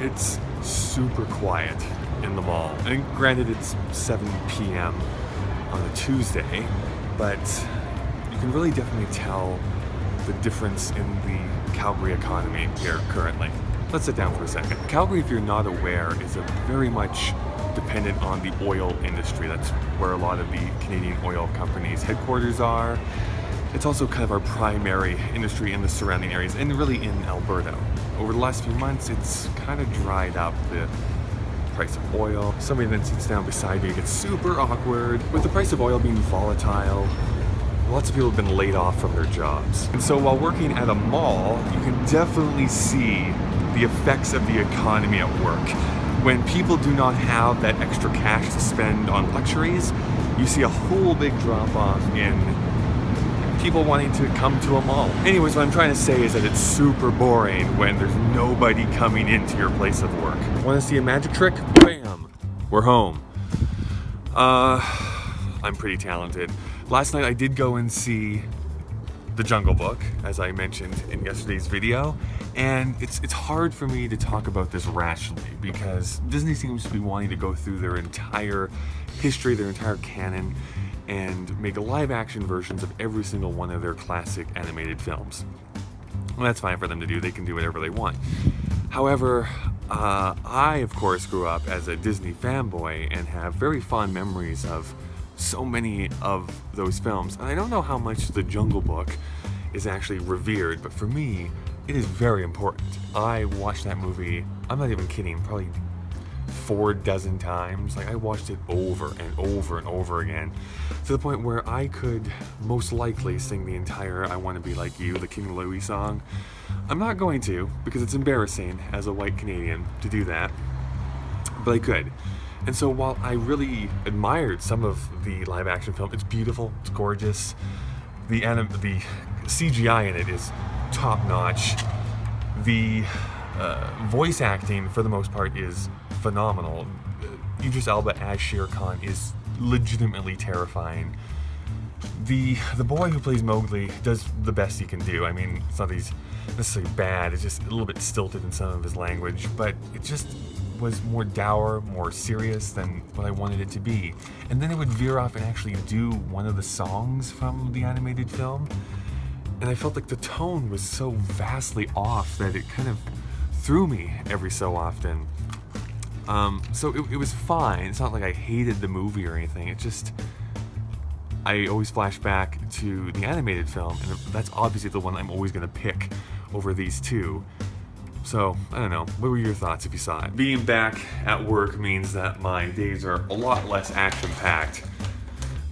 It's super quiet in the mall. And granted, it's 7 p.m. on a Tuesday, but you can really definitely tell the difference in the Calgary economy here currently. Let's sit down for a second. Calgary, if you're not aware, is a very much dependent on the oil industry. That's where a lot of the Canadian oil companies' headquarters are. It's also kind of our primary industry in the surrounding areas, and really in Alberta. Over the last few months, it's kind of dried up the price of oil. Somebody then sits down beside me, it gets super awkward. With the price of oil being volatile, lots of people have been laid off from their jobs. And so while working at a mall, you can definitely see the effects of the economy at work. When people do not have that extra cash to spend on luxuries, you see a whole big drop off in people wanting to come to a mall. Anyways, what I'm trying to say is that it's super boring when there's nobody coming into your place of work. Want to see a magic trick? Bam! We're home. I'm pretty talented. Last night I did go and see The Jungle Book, as I mentioned in yesterday's video, and it's hard for me to talk about this rationally because Disney seems to be wanting to go through their entire history, their entire canon, and make live action versions of every single one of their classic animated films. Well, that's fine for them to do, they can do whatever they want. However, I of course grew up as a Disney fanboy and have very fond memories of so many of those films. And I don't know how much The Jungle Book is actually revered, but for me, it is very important. I watched that movie, I'm not even kidding, probably 4 dozen times. Like, I watched it over and over and over again, to the point where I could most likely sing the entire I Want to Be Like You, the King Louie song. I'm not going to, because it's embarrassing as a white Canadian to do that, but I could. And so while I really admired some of the live action film, it's beautiful, it's gorgeous, the CGI in it is top notch, the voice acting for the most part is phenomenal. Idris Elba as Shere Khan is legitimately terrifying. The boy who plays Mowgli does the best he can do. I mean, it's not that he's necessarily bad, it's just a little bit stilted in some of his language, but it just was more dour, more serious than what I wanted it to be. And then it would veer off and actually do one of the songs from the animated film, and I felt like the tone was so vastly off that it kind of threw me every so often. So it was fine. It's not like I hated the movie or anything. It just, I always flash back to the animated film, and that's obviously the one I'm always going to pick over these two. So, I don't know, what were your thoughts if you saw it? Being back at work means that my days are a lot less action-packed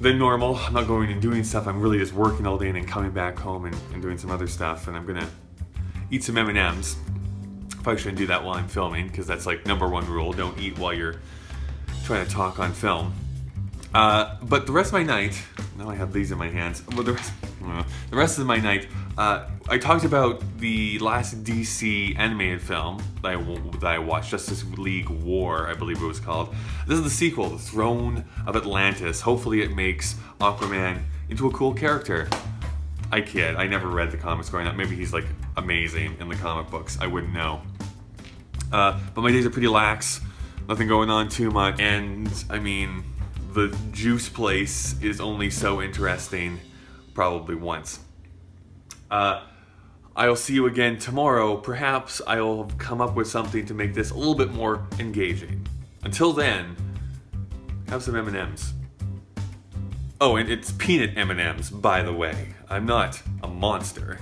than normal. I'm not going and doing stuff, I'm really just working all day and then coming back home and doing some other stuff, and I'm gonna eat some M&Ms. Probably shouldn't do that while I'm filming, because that's like #1 rule, don't eat while you're trying to talk on film. But the rest of my night, now I have these in my hands, but the rest of my night, I talked about the last DC animated film that I watched, Justice League War, I believe it was called. This is the sequel, The Throne of Atlantis. Hopefully it makes Aquaman into a cool character. I kid, I never read the comics growing up. Maybe he's like amazing in the comic books, I wouldn't know. But my days are pretty lax, nothing going on too much, and I mean, the juice place is only so interesting probably once. I'll see you again tomorrow. Perhaps I'll come up with something to make this a little bit more engaging. Until then, have some M&Ms. Oh, and it's peanut M&Ms, by the way. I'm not a monster.